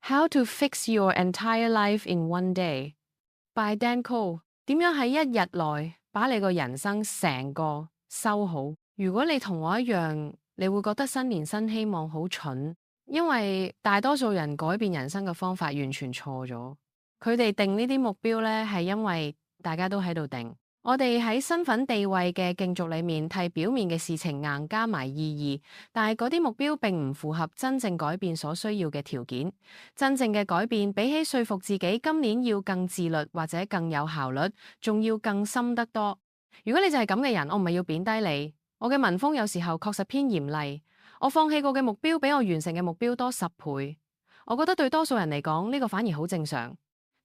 How to Fix Your Entire Life in One Day by Dan Cole。點樣喺一日內把你個人生成個修好？如果你同我一樣，你會覺得新年新希望好蠢，因為大多數人改變人生嘅方法完全錯咗。佢哋定呢啲目標呢，係因為大家都喺度定。我哋喺身份地位嘅競逐裏面，替表面嘅事情硬加埋意義，但係嗰啲目標並唔符合真正改變所需要嘅條件。真正嘅改變，比起說服自己今年要更自律或者更有效率，仲要更深得多。如果你就係咁嘅人，我唔係要貶低你，我嘅文風有時候確實偏嚴厲，我放棄過嘅目標比我完成嘅目標多10倍。我覺得對多數人嚟講，呢個反而好正常。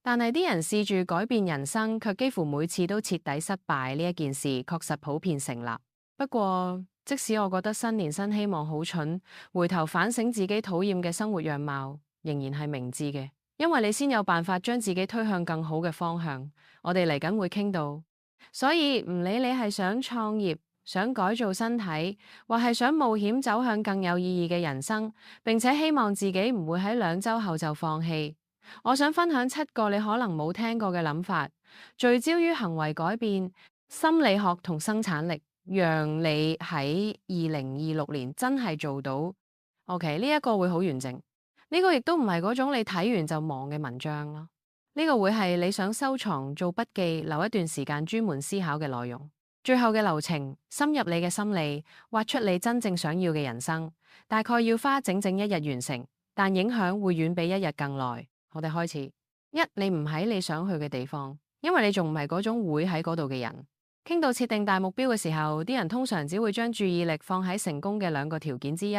但係啲人試住改變人生，卻幾乎每次都徹底失敗，呢一件事確實普遍成立。不過，即使我覺得新年新希望好蠢，回頭反省自己討厭嘅生活樣貌，仍然係明智嘅，因為你先有辦法將自己推向更好嘅方向。我哋嚟緊會傾到，所以唔理你係想創業、想改造身體，或係想冒險走向更有意義嘅人生，並且希望自己唔會喺2週後就放棄。我想分享7個你可能冇聽過嘅諗法，聚焦於行為改變、心理學同生產力，讓你喺2026年真係做到。OK， 呢一個會好完整，呢個亦都唔係嗰種你睇完就忘嘅文章咯。呢個會係你想收藏、做筆記、留一段時間專門思考嘅內容。最後嘅流程，深入你嘅心理，挖出你真正想要嘅人生，大概要花整整1日完成，但影響會遠比1日更耐。我哋開始。一，你唔喺你想去嘅地方，因為你仲唔係嗰種會喺嗰度嘅人。傾到設定大目標嘅時候，啲人通常只會將注意力放喺成功嘅2個條件之一，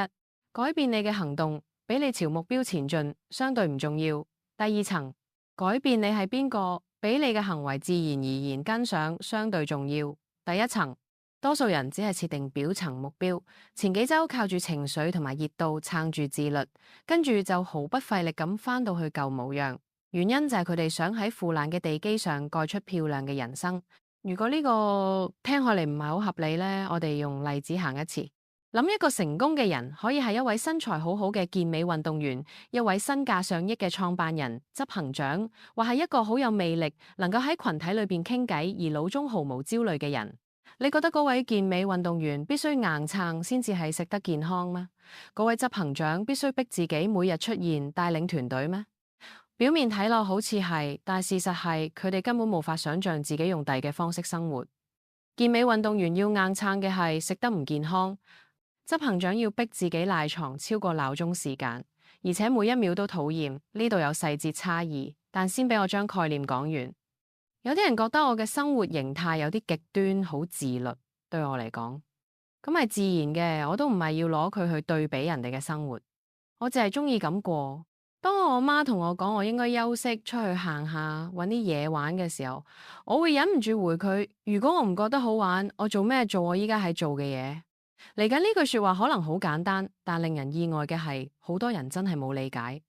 改變你嘅行動，俾你朝目標前進，相對唔重要。第二層，改變你係邊個，俾你嘅行為自然而然跟上，相對重要。第一層，多數人只係設定表層目標，前幾週靠住情緒同埋熱度撐住自律，跟住就毫不費力咁返到去舊模樣。原因就係佢哋想喺腐爛嘅地基上蓋出漂亮嘅人生。如果呢個聽起嚟唔係好合理呢，我哋用例子行一次。諗一個成功嘅人，可以係一位身材好好嘅健美運動員，一位身價上億嘅創辦人、執行長，或係一個好有魅力，能夠喺群體裏邊傾偈而腦中毫無焦慮嘅人。你覺得嗰位健美運動員必須硬撐先至係食得健康嗎？嗰位執行長必須逼自己每日出現帶領團隊咩？表面睇落好似係，但事實係佢哋根本無法想象自己用第嘅方式生活。健美運動員要硬撐嘅係食得唔健康，執行長要逼自己賴床超過鬧鐘時間，而且每一秒都討厭。呢度有細節差異，但先俾我將概念講完。有啲人覺得我嘅生活形態有啲極端，好自律。對我嚟講，咁係自然嘅，我都唔係要攞佢去對比人哋嘅生活，我淨係中意咁過。當我媽同我講我應該休息出去行下，搵啲嘢玩嘅時候，我會忍唔住回佢：如果我唔覺得好玩，我做咩做我依家喺做嘅嘢？嚟緊呢句說話可能好簡單，但令人意外嘅係，好多人真係冇理解。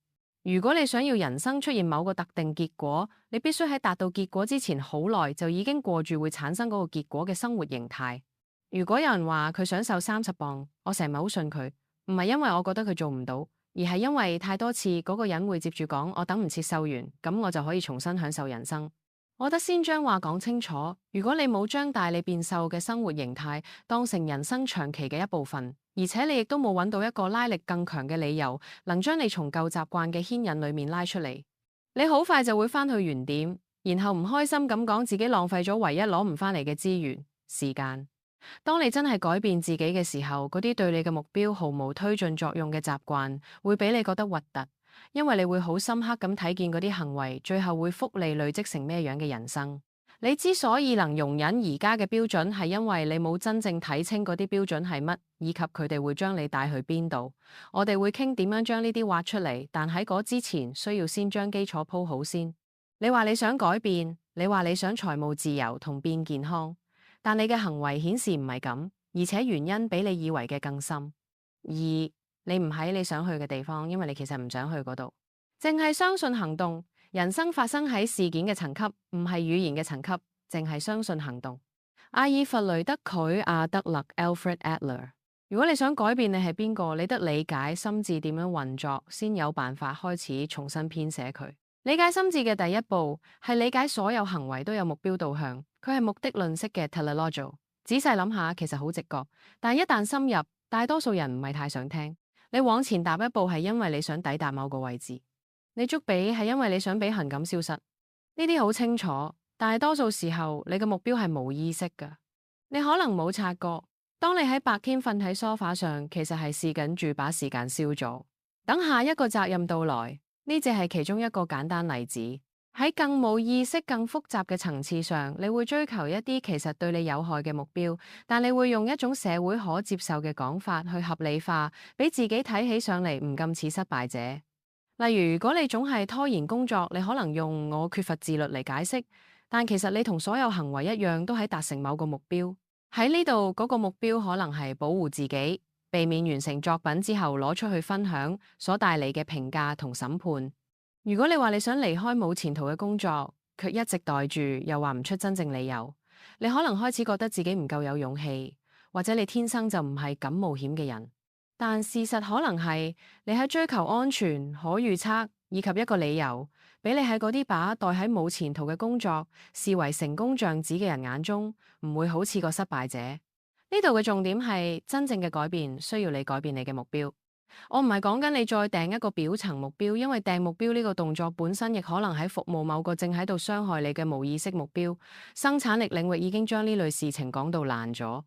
如果你想要人生出現某個特定結果，你必須喺達到結果之前好耐就已經過住會產生嗰個結果嘅生活形態。如果有人話佢想瘦30磅，我成日好信佢，唔係因為我覺得佢做唔到，而係因為太多次嗰個人會接住講我等唔切瘦完，咁我就可以重新享受人生。我覺得先將話講清楚，如果你冇將帶你變瘦嘅生活形態當成人生長期嘅一部分，而且你亦都冇揾到一個拉力更強嘅理由，能將你從舊習慣嘅牽引裏面拉出嚟，你好快就會返去原點，然後唔開心咁講自己浪費咗唯一攞唔返嚟嘅資源時間。當你真係改變自己嘅時候，嗰啲對你嘅目標毫無推進作用嘅習慣，會俾你覺得核突。因為你會好深刻咁睇見嗰啲行為，最後會複利累積成咩樣嘅人生。你之所以能容忍而家嘅標準，係因為你冇真正睇清嗰啲標準係乜，以及佢哋會將你帶去邊度。我哋會傾點樣將呢啲挖出嚟，但喺嗰之前，需要先將基礎鋪好先。你話你想改變，你話你想財務自由同變健康，但你嘅行為顯示唔係咁，而且原因比你以為嘅更深。你唔喺你想去嘅地方，因為你其實唔想去嗰度。淨係相信行動，人生發生喺事件嘅層級，唔係語言嘅層級，淨係相信行動。阿爾弗雷德·許亞德勒 （Alfred Adler） 如果你想改變你係邊個，你得理解心智點樣運作，先有辦法開始重新編寫佢。理解心智嘅第一步係理解所有行為都有目標導向，佢係目的論式嘅 teleology。仔細諗下，其實好直覺，但一旦深入，大多數人唔係太想聽。你往前踏一步係因為你想抵達某個位置，你捉比係因為你想俾痕感消失。呢啲好清楚，但係多數時候你嘅目標係冇意識㗎。你可能冇察覺，當你喺白天瞓喺梳化上，其實係試緊住把時間燒咗，等下一個責任到來。呢只係其中一個簡單例子。喺更冇意識、更複雜嘅層次上，你會追求一啲其實對你有害嘅目標，但你會用一種社會可接受嘅講法去合理化，俾自己睇起上嚟唔咁似失敗者。例如，如果你總係拖延工作，你可能用我缺乏自律嚟解釋，但其實你同所有行為一樣，都喺達成某個目標。喺呢度嗰個目標可能係保護自己，避免完成作品之後攞出去分享所帶嚟嘅評價同審判。如果你話你想離開冇前途嘅工作，卻一直袋住，又話唔出真正理由，你可能開始覺得自己唔夠有勇氣，或者你天生就唔係敢冒險嘅人。但事實可能係你喺追求安全、可預測以及一個理由，俾你喺嗰啲把袋喺冇前途嘅工作視為成功象子嘅人眼中，唔會好似個失敗者。呢度嘅重點係真正嘅改變需要你改變你嘅目標。我唔係講緊你再訂一個表層目標，因為訂目標呢個動作本身亦可能喺服務某個正喺度傷害你嘅無意識目標。生產力領域已經將呢類事情講到爛咗。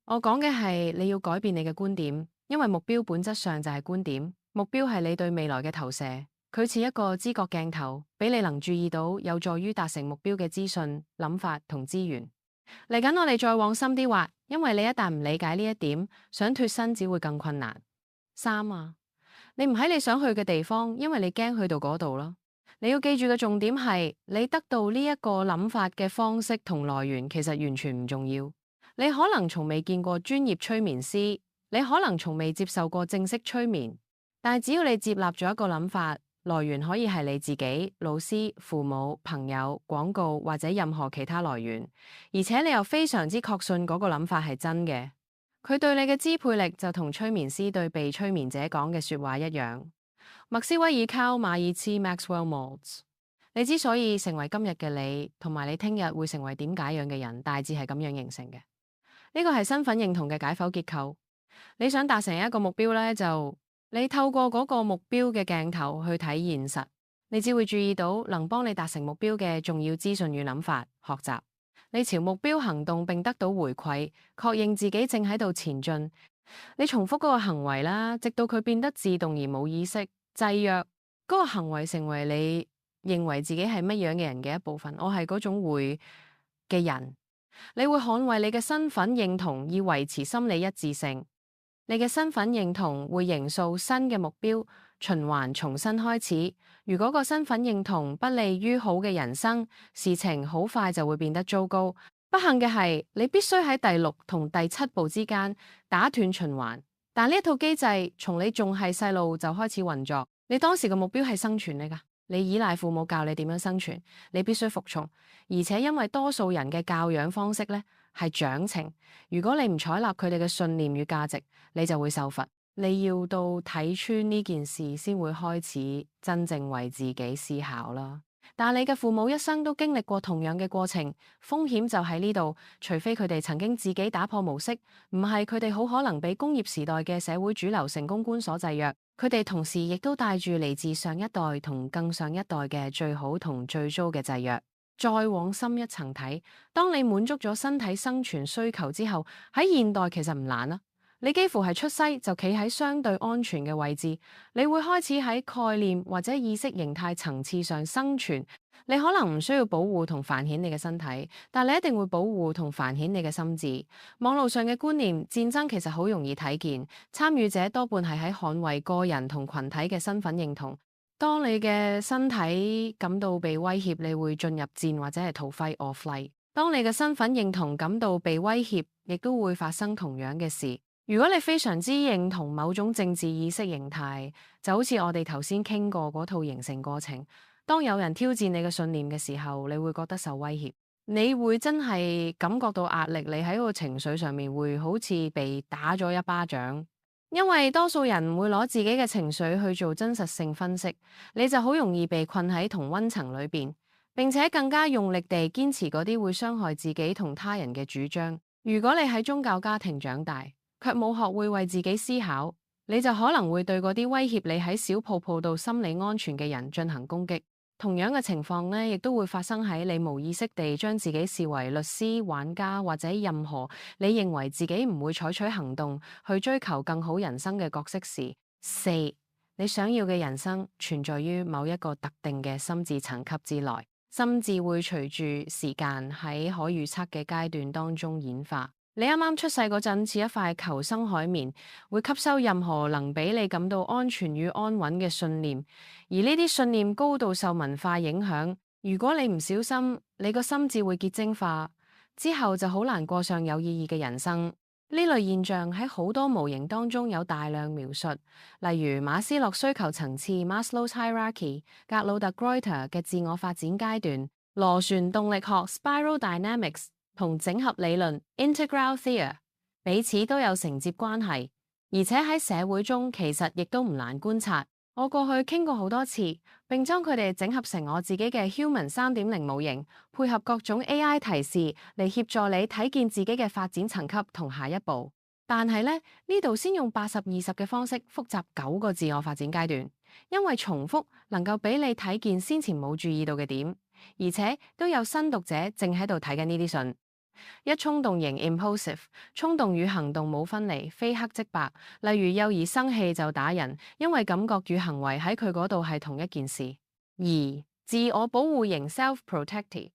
我講嘅係你要改變你嘅觀點，因為目標本質上就係觀點。目標係你對未來嘅投射，佢似一個知覺鏡頭，俾你能注意到有助於達成目標嘅資訊、諗法同資源。嚟緊我哋再往深啲挖，因為你一旦唔理解呢一點，想脫身只會更困難。三啊，你唔喺你想去嘅地方，因為你驚去到嗰度咯。你要記住嘅重點係，你得到呢一個諗法嘅方式同來源，其實完全唔重要。你可能從未見過專業催眠師，你可能從未接受過正式催眠，但係只要你接納咗一個諗法，來源可以係你自己、老師、父母、朋友、廣告或者任何其他來源，而且你又非常之確信嗰個諗法係真嘅。佢對你嘅支配力就同催眠師對被催眠者講嘅說話一樣。麥斯威爾考馬爾茨 Maxwell Maltz， 你之所以成為今日嘅你，同埋你聽日會成為點解樣嘅人，大致係咁樣形成嘅。呢個係身份認同嘅解剖結構。你想達成一個目標呢，就你透過嗰個目標嘅鏡頭去睇現實，你只會注意到能幫你達成目標嘅重要資訊與諗法。學習你朝目標行動並得到回饋，確認自己正喺度前進。你重複嗰個行為啦，直到佢變得自動而冇意識，制約嗰個行為成為你認為自己係乜樣嘅人嘅一部分。我係嗰種會嘅人。你會捍衛你嘅身份認同，以維持心理一致性。你嘅身份認同會形塑新嘅目標，循環重新開始。如果個身份認同不利於好嘅人生，事情好快就會變得糟糕。不幸嘅係，你必須喺第6同第7步之間打斷循環。但呢一套機制從你仲係細路就開始運作。你當時嘅目標係生存嚟㗎，你依賴父母教你點樣生存，你必須服從。而且因為多數人嘅教養方式呢係獎懲，如果你唔採納佢哋嘅信念與價值，你就會受罰。你要到睇穿呢件事，先會開始真正為自己思考啦。但你嘅父母一生都經歷過同樣嘅過程，風險就喺呢度。除非佢哋曾經自己打破模式，唔係佢哋好可能被工業時代嘅社會主流成功觀所制約。佢哋同時亦都帶住嚟自上一代同更上一代嘅最好同最糟嘅制約。再往深一層睇，當你滿足咗身體生存需求之後，喺現代其實唔難啦。你幾乎係出世就企喺相對安全嘅位置，你會開始喺概念或者意識形態層次上生存。你可能唔需要保護同繁衍你嘅身體，但你一定會保護同繁衍你嘅心智。網絡上嘅觀念戰爭其實好容易睇見，參與者多半係喺捍衛個人同群體嘅身份認同。當你嘅身體感到被威脅，你會進入戰或者係逃 fight or flight。當你嘅身份認同感到被威脅，亦都會發生同樣嘅事。如果你非常之認同某種政治意識形態，就好似我哋頭先傾過嗰套形成過程，當有人挑戰你嘅信念嘅時候，你會覺得受威脅。你會真係感覺到壓力，你喺個情緒上面會好似被打咗一巴掌。因為多數人唔會攞自己嘅情緒去做真實性分析，你就好容易被困喺同溫層裏邊，並且更加用力地堅持嗰啲會傷害自己同他人嘅主張。如果你喺宗教家庭長大，卻冇學會為自己思考，你就可能會對嗰啲威脅你喺小泡泡度心理安全嘅人進行攻擊。同樣嘅情況呢，亦都會發生喺你無意識地將自己視為律師、玩家或者任何你認為自己唔會採取行動去追求更好人生嘅角色時。四，你想要嘅人生存在於某一個特定嘅心智層級之內，心智會隨住時間喺可預測嘅階段當中演化。你啱啱出世嗰陣似一塊求生海綿，會吸收任何能俾你感到安全與安穩嘅信念，而呢啲信念高度受文化影響。如果你唔小心，你個心智會結晶化，之後就好難過上有意義嘅人生。呢類現象喺好多模型當中有大量描述，例如馬斯洛需求層次 （Maslow's Hierarchy）、格魯特 （Gruyter） 嘅自我發展階段、螺旋動力學 （Spiral Dynamics） 同整合理論 Integral Theory 彼此都有承接關係，而且喺社會中其實亦都唔難觀察。我過去傾過好多次，並將佢哋整合成我自己嘅 Human 3.0模型，配合各種 AI 提示嚟協助你睇見自己嘅發展層級同下一步。但係咧，呢度先用80-20嘅方式複習9個自我發展階段，因為重複能夠俾你睇見先前冇注意到嘅點，而且都有新讀者正喺度睇緊呢啲信。一衝動型 impulsive， 衝動與行動冇分離，非黑即白。例如幼兒生氣就打人，因為感覺與行為喺佢嗰度係同一件事。二、自我保護型 self-protective，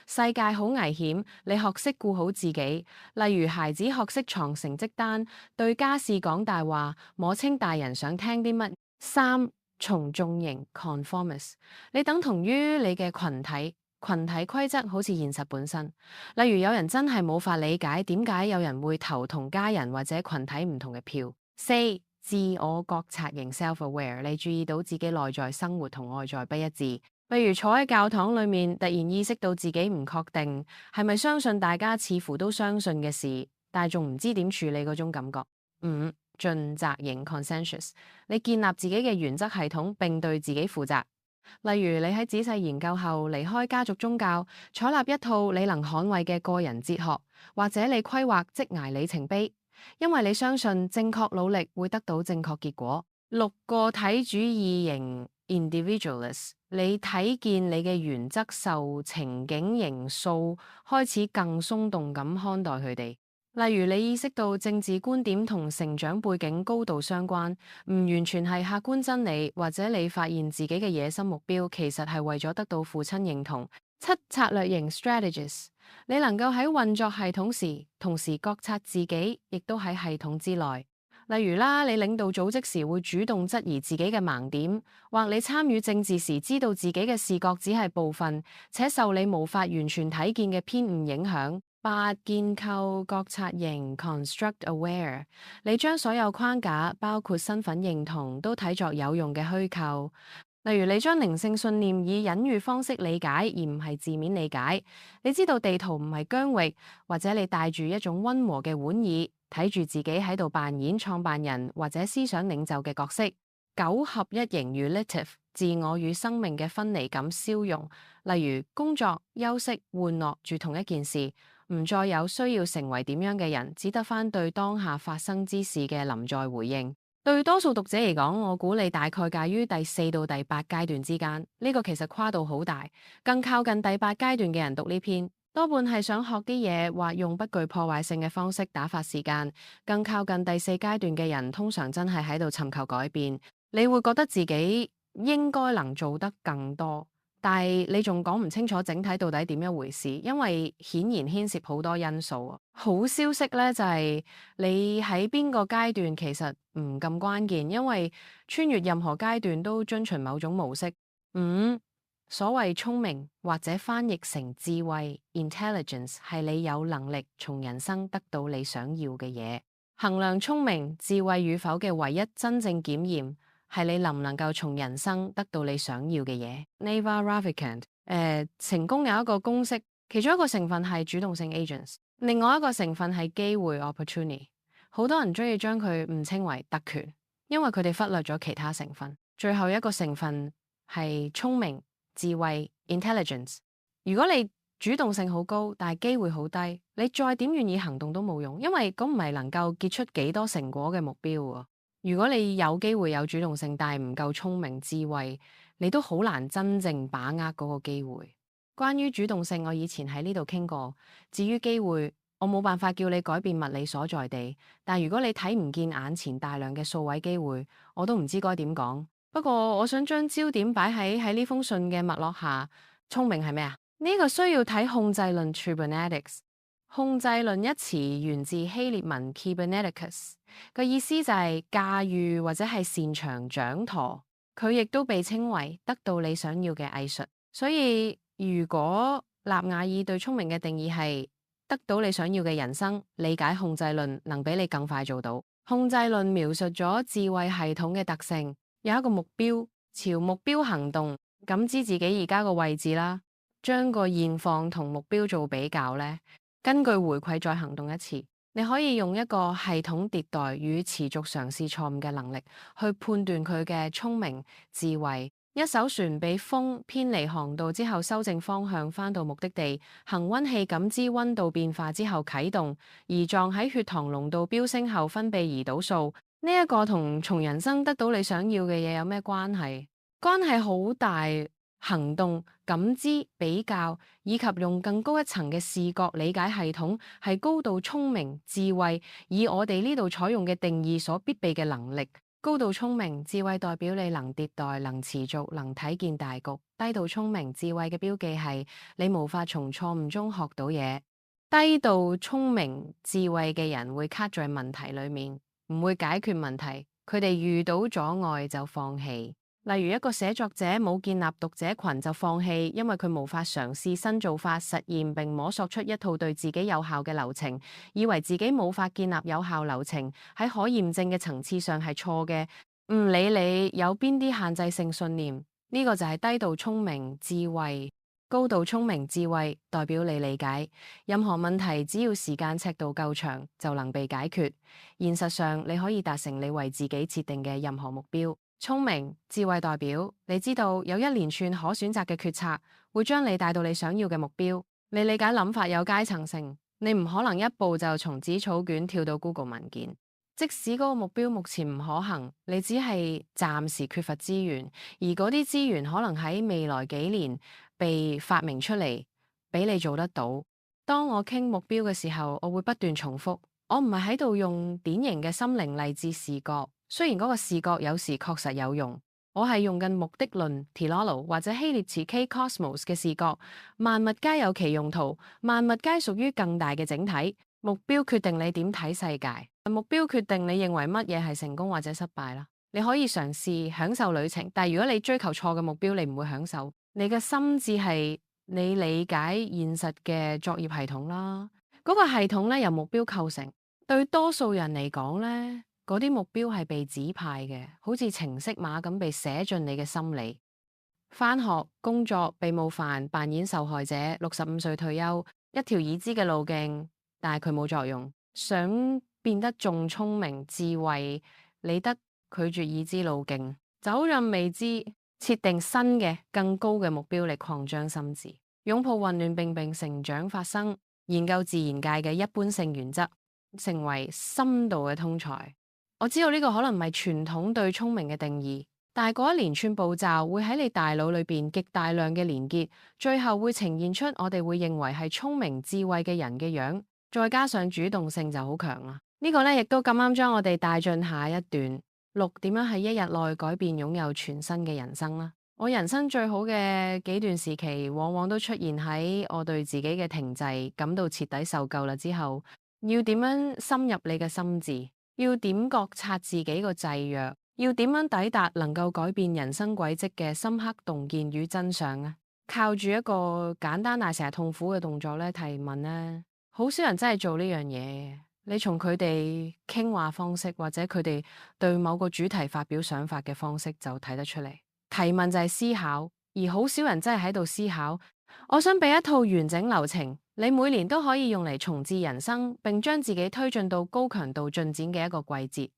世界好危險，你學識顧好自己。例如孩子學識藏成績單，對家事講大話，摸清大人想聽啲乜。三、從眾型 conformist， 你等同於你嘅群體。群體規則好似現實本身，例如有人真係冇法理解點解有人會投同家人或者群體唔同嘅票。四、自我覺察型 self-aware， 你注意到自己內在生活同外在不一致，譬如坐喺教堂裏面突然意識到自己唔確定係咪相信大家似乎都相信嘅事，但係仲唔知點處理嗰種感覺。五、盡責型 consensus， 你建立自己嘅原則系統並對自己負責。例如你喺仔細研究後離開家族宗教，採納一套你能捍衛嘅個人哲學，或者你規劃職涯里程碑，因為你相信正確努力會得到正確結果。六、個體主義型 individualist， 你睇見你嘅原則受情景因素開始更鬆動咁看待佢哋。例如你意識到政治觀點同成長背景高度相關，唔完全係客觀真理，或者你發現自己嘅野心目標其實係為咗得到父親認同。七、策略型 strategist， 你能夠喺運作系統時同時覺察自己，亦都喺系統之內。例如啦，你領導組織時會主動質疑自己嘅盲點，或你參與政治時知道自己嘅視覺只係部分，且受你無法完全睇見嘅偏誤影響。八、建構覺察型 construct aware， 你將所有框架包括身份認同都睇作有用嘅虛構。例如你將靈性信念以隱喻方式理解，而唔係字面理解。你知道地圖唔係疆域，或者你帶住一種溫和嘅玩意，睇住自己喺度扮演創辦人或者思想領袖嘅角色。九、合一型 relative， 自我與生命嘅分離感消融。例如工作、休息、玩樂住同一件事。唔再有需要成為點樣嘅人，只得返對當下發生之事嘅臨在回應。對多數讀者嚟講，我估你大概介於第4到第8階段之間，呢個其實跨度好大。更靠近第8階段嘅人讀呢篇，多半係想學啲嘢，或用不具破壞性嘅方式打發時間。更靠近第4階段嘅人，通常真係喺度尋求改變。你會覺得自己應該能做得更多。但係你仲講唔清楚整體到底點樣回事，因為顯然牽涉好多因素。好消息咧就係你喺邊個階段其實唔咁關鍵，因為穿越任何階段都遵循某種模式。五、所謂聰明或者翻譯成智慧 intelligence 係你有能力從人生得到你想要嘅嘢。衡量聰明智慧與否嘅唯一真正檢驗，係你能唔能夠從人生得到你想要嘅嘢。Naval Ravikant，成功有一個公式其中一個成分係主動性 agents，另外一個成分係機會 opportunity。好多人中意將佢誤稱為特權，因為佢哋忽略咗其他成分。最後一個成分係聰明、智慧 intelligence。如果你主動性好高，但係機會好低，你再點願意行動都冇用，因為嗰唔係能夠結出幾多成果嘅目標喎。如果你有機會有主動性，但係唔夠聰明智慧，你都好難真正把握嗰個機會。關於主動性，我以前喺呢度傾過。至於機會，我冇辦法叫你改變物理所在地，但如果你睇唔見眼前大量嘅數位機會，我都唔知該點講。不過我想將焦點擺喺呢封信嘅脈絡下，聰明係咩啊？呢個需要睇控制論 Cybernetics。控制論一詞源自希臘文 Kyberneticus， 個意思就係駕馭或者係擅長掌舵。佢亦都被稱為得到你想要嘅藝術。所以如果納瓦爾對聰明嘅定義係得到你想要嘅人生，理解控制論能比你更快做到。控制論描述咗智慧系統嘅特性，有一個目標，朝目標行動，感知自己而家個位置啦，將個現況同目標做比較呢，根據回饋再行動一次。你可以用一個系統迭代與持續嘗試錯誤嘅能力去判斷佢嘅聰明智慧。一艘船被風偏離航道之後，修正方向返到目的地，恒溫器感知溫度變化之後啟動，胰臟喺血糖濃度飆升後分泌胰島素。呢一個同從人生得到你想要嘅嘢有咩關係？關係好大。行動、感知、比較以及用更高一層嘅視覺理解系統，係高度聰明智慧，以我哋呢度採用嘅定義所必備嘅能力。高度聰明智慧代表你能迭代、能持續、能睇見大局。低度聰明智慧嘅標記係你無法從錯誤中學到嘢。低度聰明智慧嘅人會卡在問題裡面，唔會解決問題。佢哋遇到阻礙就放棄。例如一個寫作者冇建立讀者群就放棄，因為佢無法嘗試新做法、實驗並摸索出一套對自己有效嘅流程，以為自己無法建立有效流程，喺可驗證嘅層次上係錯嘅。唔理你有邊啲限制性信念，呢個就係低度聰明智慧。高度聰明智慧代表你理解任何問題，只要時間尺度夠長就能被解決。現實上你可以達成你為自己設定嘅任何目標。聰明智慧代表你知道有一連串可選擇嘅決策會將你帶到你想要嘅目標。你理解諗法有階層性，你唔可能一步就從紙草卷跳到 Google 文件。即使嗰個目標目前唔可行，你只係暫時缺乏資源，而嗰啲資源可能喺未來幾年被發明出嚟，俾你做得到。當我傾目標嘅時候，我會不斷重複，我唔係喺度用典型嘅心靈勵志視覺。雖然嗰個視覺有時確實有用，我係用緊目的論 Teleolo 或者希臘詞 K Cosmos 嘅視覺。萬物皆有其用途，萬物皆屬於更大嘅整體。目標決定你點睇世界，目標決定你認為乜嘢係成功或者失敗啦。你可以嘗試享受旅程，但如果你追求錯嘅目標，你唔會享受。你嘅心智係你理解現實嘅作業系統啦。嗰個系統咧由目標構成，對多數人嚟講咧。嗰啲目標係被指派嘅，好似程式碼咁被寫進你嘅心理。返學、工作、被冒犯、扮演受害者、65歲退休，一條已知嘅路徑，但係佢冇作用。想變得仲聰明智慧，你得拒絕已知路徑，走進未知，設定新嘅更高嘅目標嚟擴張心智，擁抱混亂並成長發生，研究自然界嘅一般性原則，成為深度嘅通才。我知道呢個可能唔係傳統對聰明嘅定義，但係嗰一連串步驟會喺你大腦裏邊極大量嘅連結，最後會呈現出我哋會認為係聰明智慧嘅人嘅樣，再加上主動性就好強啦。呢個呢亦都咁啱將我哋帶進下一段6點樣喺一日內改變擁有全新嘅人生啦。我人生最好嘅幾段時期，往往都出現喺我對自己嘅停滯感到徹底受夠啦之後，要點樣深入你嘅心智？要點覺察自己個制約，要點樣抵達能夠改變人生軌跡嘅深刻洞見與真相呢？靠住一個簡單但成日痛苦嘅動作咧提問呢，好少人真係做呢樣嘢。你從佢哋傾話方式或者佢哋對某個主題發表想法嘅方式就睇得出嚟。提問就係思考，而好少人真係喺度思考。我想俾一套完整流程，你每年都可以用嚟重置人生，並將自己推進到高強度進展嘅一個季節。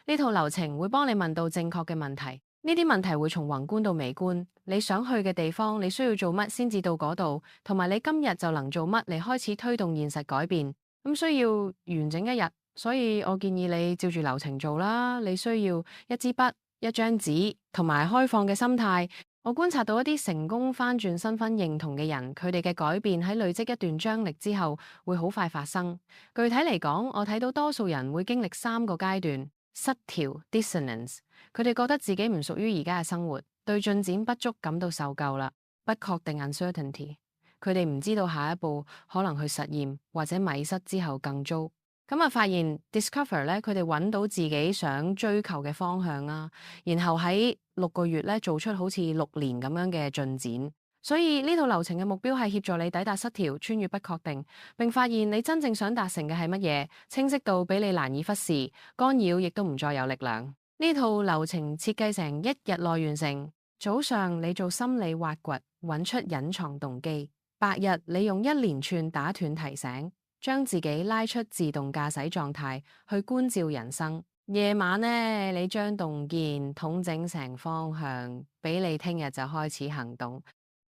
呢套流程會幫你問到正確嘅問題，呢啲問題會從宏觀到微觀，你想去嘅地方，你需要做乜先至到嗰度，同埋你今日就能做乜嚟開始推動現實改變。咁需要完整一日，所以我建議你照住流程做啦。你需要一支筆、一張紙同埋開放嘅心態。我觀察到一啲成功翻轉身份認同嘅人，佢哋嘅改變喺累積一段張力之後，會好快發生。具體嚟講，我睇到多數人會經歷3個階段：失調 （dissonance），佢哋覺得自己唔屬於而家嘅生活，對進展不足感到受夠啦；不確定 （uncertainty），佢哋唔知道下一步可能去實驗，或者迷失之後更糟。咁啊，發現 discover 咧，佢哋揾到自己想追求嘅方向啦，然後喺6個月咧做出好似6年咁樣嘅進展。所以呢套流程嘅目標係協助你抵達失調，穿越不確定，並發現你真正想達成嘅係乜嘢，清晰到俾你難以忽視，干擾亦都唔再有力量。呢套流程設計成1日內完成。早上你做心理挖掘，揾出隱藏動機；白日你用一連串打斷提醒，將自己拉出自動駕駛狀態去觀照人生。夜晚呢，你將洞見統整成方向，俾你聽日就開始行動。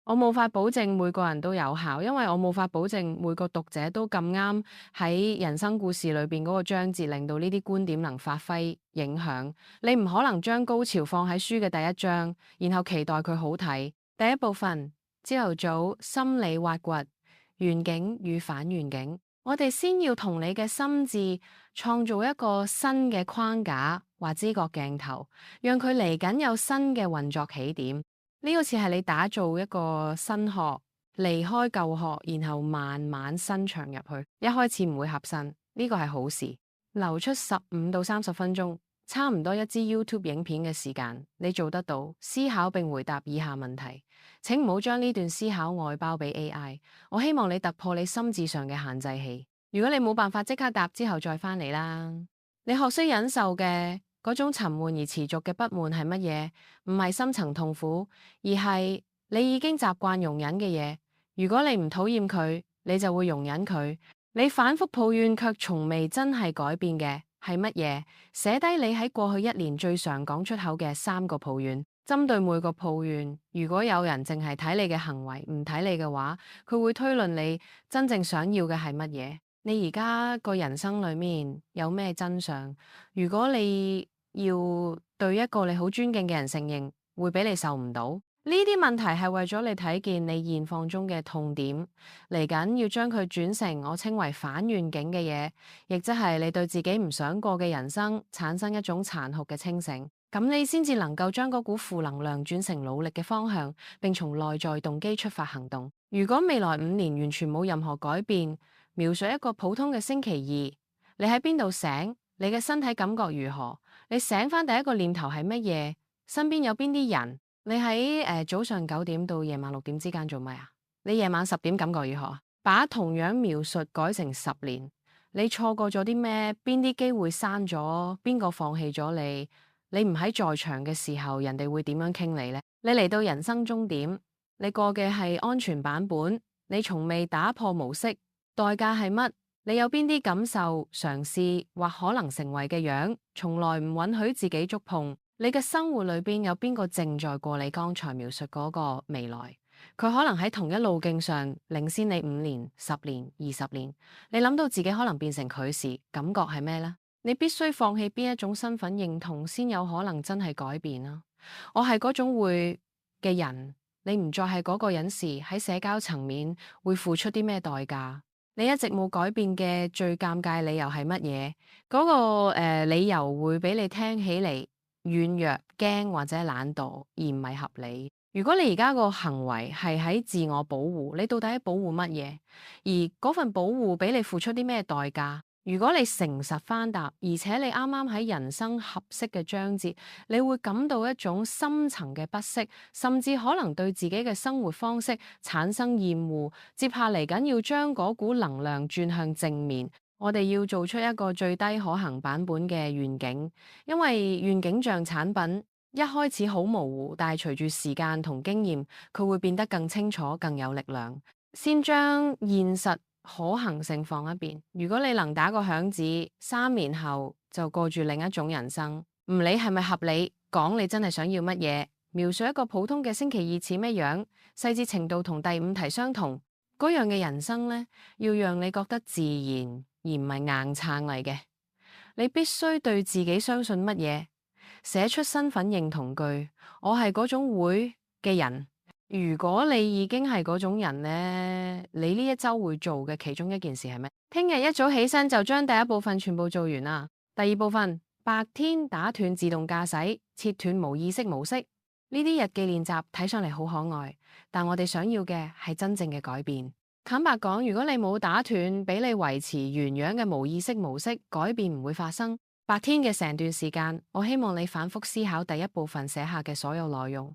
我冇法保證每個人都有效，因為我冇法保證每個讀者都咁啱喺人生故事裏邊嗰個章節，令到呢啲觀點能發揮影響。你唔可能將高潮放喺書嘅第一章，然後期待佢好睇。第一部分，朝頭早心理挖掘，願景與反願景。我哋先要同你嘅心智創造一個新嘅框架或知覺鏡頭，讓佢嚟緊有新嘅運作起點。呢個似係你打造一個新殼，離開舊殼，然後慢慢伸長入去。一開始唔會合身，呢個係好事。留出15到30分鐘，差唔多一支 YouTube 影片嘅時間，你做得到思考並回答以下問題。請唔好將呢段思考外包俾 AI。我希望你突破你心智上嘅限制器。如果你冇辦法即刻答，之後再返嚟啦。你學識忍受嘅嗰種沉悶而持續嘅不滿係乜嘢？唔係深層痛苦，而係你已經習慣容忍嘅嘢。如果你唔討厭佢，你就會容忍佢。你反覆抱怨卻從未真係改變嘅係乜嘢？寫低你喺過去1年最常講出口嘅3個抱怨。針對每個抱怨，如果有人淨係睇你嘅行為，唔睇你嘅話，佢會推論你真正想要嘅係乜嘢。你而家個人生裏面有咩真相？如果你要對一個你好尊敬嘅人承認，會俾你受唔到。呢啲問題係為咗你睇見你現況中嘅痛點，嚟緊要將佢轉成我稱為反願景嘅嘢，亦即係你對自己唔想過嘅人生產生一種殘酷嘅清醒。咁你先至能夠將嗰股負能量轉成努力嘅方向，並從內在動機出發行動。如果未來5年完全冇任何改變，描述一個普通嘅星期二，你喺邊度醒？你嘅身體感覺如何？你醒翻第一個念頭係乜嘢？身邊有邊啲人？你喺早上9點到夜晚6點之間做咩啊？你夜晚10點感覺如何？把同樣描述改成10年，你錯過咗啲咩？邊啲機會刪咗？邊個放棄咗你？你唔喺在場嘅時候，人哋會點樣傾你呢？你嚟到人生終點，你過嘅係安全版本，你從未打破模式。代價係乜？你有邊啲感受、嘗試或可能成為嘅樣，從來唔允許自己觸碰？你嘅生活裏邊有邊個正在過你剛才描述嗰個未來？佢可能喺同一路徑上領先你5年、10年、20年。你諗到自己可能變成佢時，感覺係咩呢？你必須放棄邊一種身份認同，先有可能真係改變啊！我係嗰種會嘅人，你唔再係嗰個人時，喺社交層面會付出啲咩代價？你一直冇改變嘅最尷尬理由係乜嘢？嗰個理由會俾你聽起嚟軟弱、驚或者懶惰，而唔係合理。如果你而家個行為係喺自我保護，你到底喺保護乜嘢？而嗰份保護俾你付出啲咩代價？如果你誠實翻答，而且你啱啱喺人生合適嘅章節，你會感到一種深層嘅不適，甚至可能對自己嘅生活方式產生厭惡。接下嚟緊要將嗰股能量轉向正面，我哋要做出一個最低可行版本嘅願景，因為願景像產品。一開始好模糊，但係隨住時間同經驗，佢會變得更清楚、更有力量。先將現實可行性放一邊。如果你能打個響指，3年後就過住另一種人生，唔理係咪合理，講你真係想要乜嘢，描述一個普通嘅星期二似咩樣，細節程度同第5題相同，嗰樣嘅人生呢，要讓你覺得自然而唔係硬撐嚟嘅。你必須對自己相信乜嘢，寫出身份認同句，我係嗰種會嘅人。如果你已經係嗰種人呢，你呢一周會做嘅其中一件事係咩？聽日一早起身就將第一部分全部做完啦。第二部分，白天打斷自動駕駛，切斷無意識模式。呢啲日記練習睇上嚟好可愛，但我哋想要嘅係真正嘅改變。坦白講，如果你冇打斷，俾你維持原樣嘅無意識模式，改變唔會發生。白天嘅成段時間，我希望你反覆思考第一部分寫下嘅所有內容。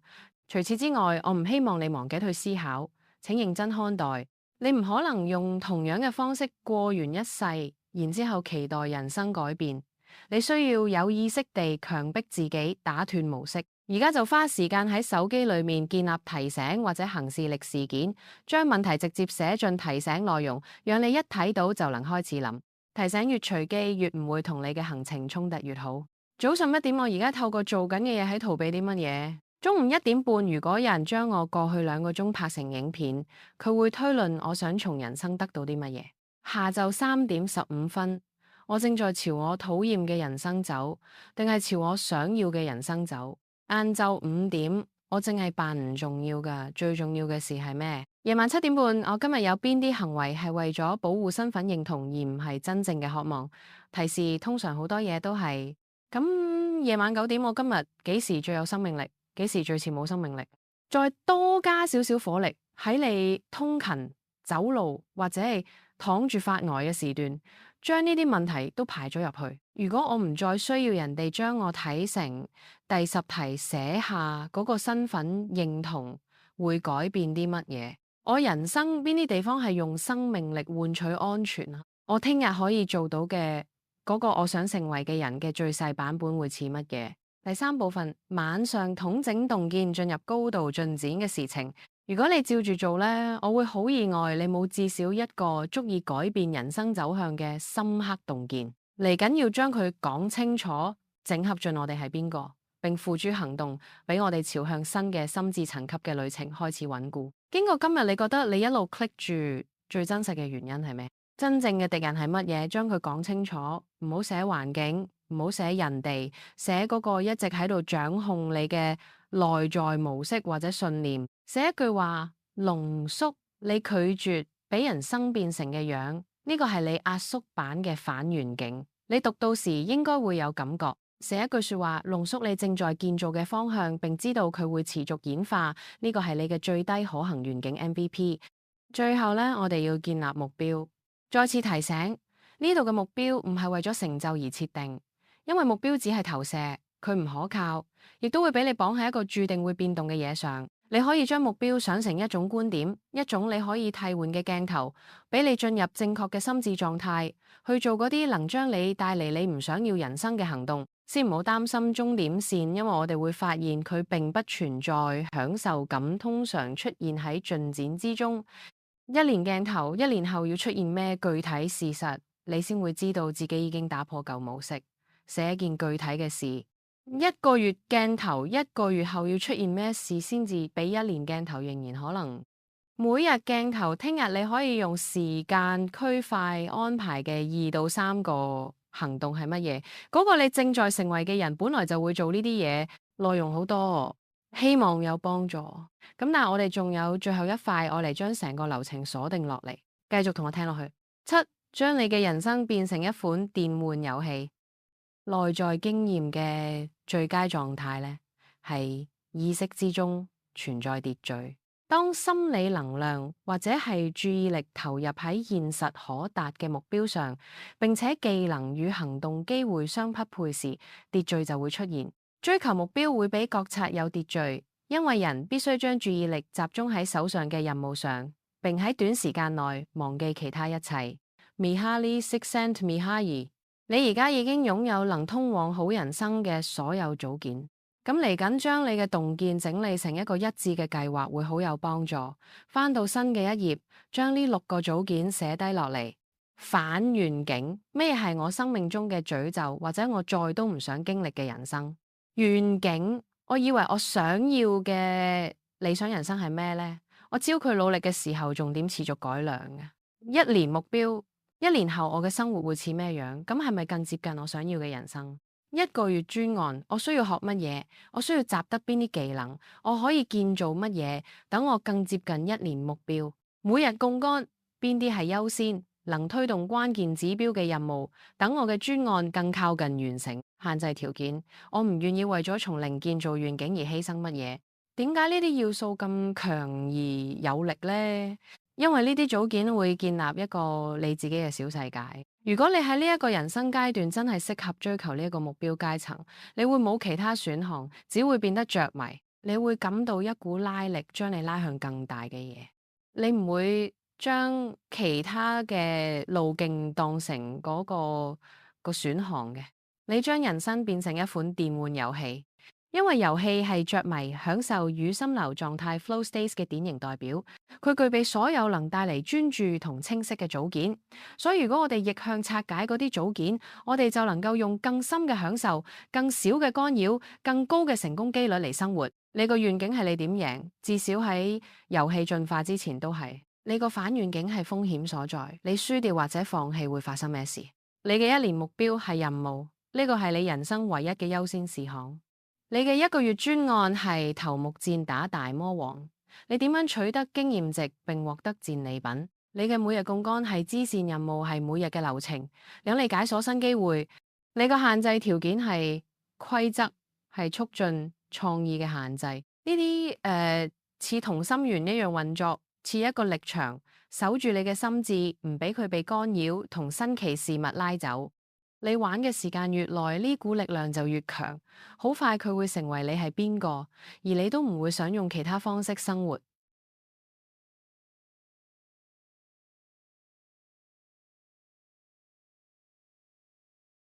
除此之外，我唔希望你忘記去思考，請認真看待。你唔可能用同樣嘅方式過完一世，然之後期待人生改變。你需要有意識地強迫自己打斷模式。而家就花時間喺手機裏面建立提醒或者行事曆事件，將問題直接寫進提醒內容，讓你一睇到就能開始諗。提醒越隨機，越唔會同你嘅行程衝突越好。早上1點，我而家透過做緊嘅嘢喺逃避啲乜嘢？中午1點半，如果有人將我過去2個鐘拍成影片，佢會推論我想從人生得到啲乜嘢。下晝3點15分，我正在朝我討厭嘅人生走，定係朝我想要嘅人生走？晏晝5點，我淨係扮唔重要噶，最重要嘅事係咩？夜晚7點半，我今日有邊啲行為係為咗保護身份認同而唔係真正嘅渴望？提示通常好多嘢都係咁。夜晚9點，我今日幾時最有生命力？幾時最似冇生命力？再多加少少火力喺你通勤、走路或者係躺住發呆嘅時段，將呢啲問題都排咗入去。如果我唔再需要人哋將我睇成第10題寫下嗰個身份認同會改變啲乜嘢？我人生邊啲地方係用生命力換取安全啊？我聽日可以做到嘅嗰個我想成為嘅人嘅最細版本會似乜嘢？第3部分，晚上統整洞見進入高度進展嘅事情。如果你照住做呢，我會好意外你冇至少一個足以改變人生走向嘅深刻洞見。嚟緊要將佢講清楚，整合進我哋係邊個，並付諸行動，俾我哋朝向新嘅心智層級嘅旅程開始穩固。經過今日，你覺得你一路 click 住最真實嘅原因係咩？真正嘅敵人係乜嘢？將佢講清楚，唔好寫環境，唔好寫人哋，寫嗰個一直喺度掌控你嘅內在模式或者信念。寫一句話，濃縮你拒絕俾人生變成嘅樣，呢個係你壓縮版嘅反願景。你讀到時應該會有感覺。寫一句說話，濃縮你正在建造嘅方向，並知道佢會持續演化，呢個係你嘅最低可行願景 MVP。最後呢，我哋要建立目標。再次提醒，呢度嘅目標唔係為咗成就而設定，因為目標只係投射，佢唔可靠，亦都會俾你綁喺一個注定會變動嘅嘢上。你可以將目標想成一種觀點，一種你可以替換嘅鏡頭，俾你進入正確嘅心智狀態，去做嗰啲能將你帶嚟你唔想要人生嘅行動。先唔好擔心終點線，因為我哋會發現佢並不存在，享受感通常出現喺進展之中。1年鏡頭，1年後要出現咩具體事實，你先會知道自己已經打破舊模式。寫一件具體嘅事，1個月鏡頭，1個月後要出現咩事，先至比1年鏡頭仍然可能。每日鏡頭，聽日你可以用時間區塊安排嘅2到3個行動係乜嘢？嗰個你正在成為嘅人，本來就會做呢啲嘢，內容好多。希望有幫助，咁但係我哋仲有最後一塊，我嚟將成個流程鎖定落嚟，繼續同我聽落去。7，將你嘅人生變成一款電玩遊戲。內在經驗嘅最佳狀態呢，係意識之中存在秩序。當心理能量或者係注意力投入喺現實可達嘅目標上，並且技能與行動機會相匹配時，秩序就會出現。追求目標會比覺察有秩序，因為人必須將注意力集中喺手上嘅任務上，並喺短時間內忘記其他一切。Mihaly Csikszentmihalyi，你而家已經擁有能通往好人生嘅所有組件。咁嚟緊將你嘅洞見整理成一個一致嘅計劃會好有幫助。翻到新嘅一頁，將呢6個組件寫低落嚟。反願景，咩係我生命中嘅詛咒，或者我再都唔想經歷嘅人生？願景，我以為我想要嘅理想人生係咩呢？我朝佢努力嘅時候，重點持續改良嘅。1年目標，1年後我嘅生活會似咩樣？咁係咪更接近我想要嘅人生？1個月專案，我需要學乜嘢？我需要習得邊啲技能？我可以建造乜嘢？等我更接近1年目標。每日槓桿，邊啲係優先？能推動關鍵指標嘅任務，等我嘅專案更靠近完成。限制條件，我唔願意為咗從零建造願景而犧牲乜嘢。點解呢啲要素咁強而有力呢？因為呢啲組件會建立一個你自己嘅小世界。如果你喺呢一個人生階段真係適合追求呢一個目標階層，你會冇其他選項，只會變得着迷。你會感到一股拉力，將你拉向更大嘅嘢。你唔會將其他嘅路徑當成嗰個選項嘅。你將人生變成一款電玩遊戲，因為遊戲係着迷、享受與心流狀態 flow states 嘅典型代表。佢具備所有能帶嚟專注同清晰嘅組件。所以如果我哋逆向拆解嗰啲組件，我哋就能夠用更深嘅享受、更少嘅干擾、更高嘅成功機率嚟生活。你個願景係你點贏，至少喺遊戲進化之前都係。你個反願景係風險所在，你輸掉或者放棄會發生咩事？你嘅1年目標係任務，呢個係你人生唯一嘅優先事項。你嘅1個月專案係頭目戰打大魔王，你點樣取得經驗值並獲得戰利品？你嘅每日槓桿係支線任務，係每日嘅流程，令你解鎖新機會。你個限制條件係規則，係促進創意嘅限制。呢啲似同心圓一樣運作。似一個力場，守住你嘅心智，唔俾佢被干擾同新奇事物拉走。你玩嘅時間越耐，呢股力量就越強。好快佢會成為你係邊個，而你都唔會想用其他方式生活。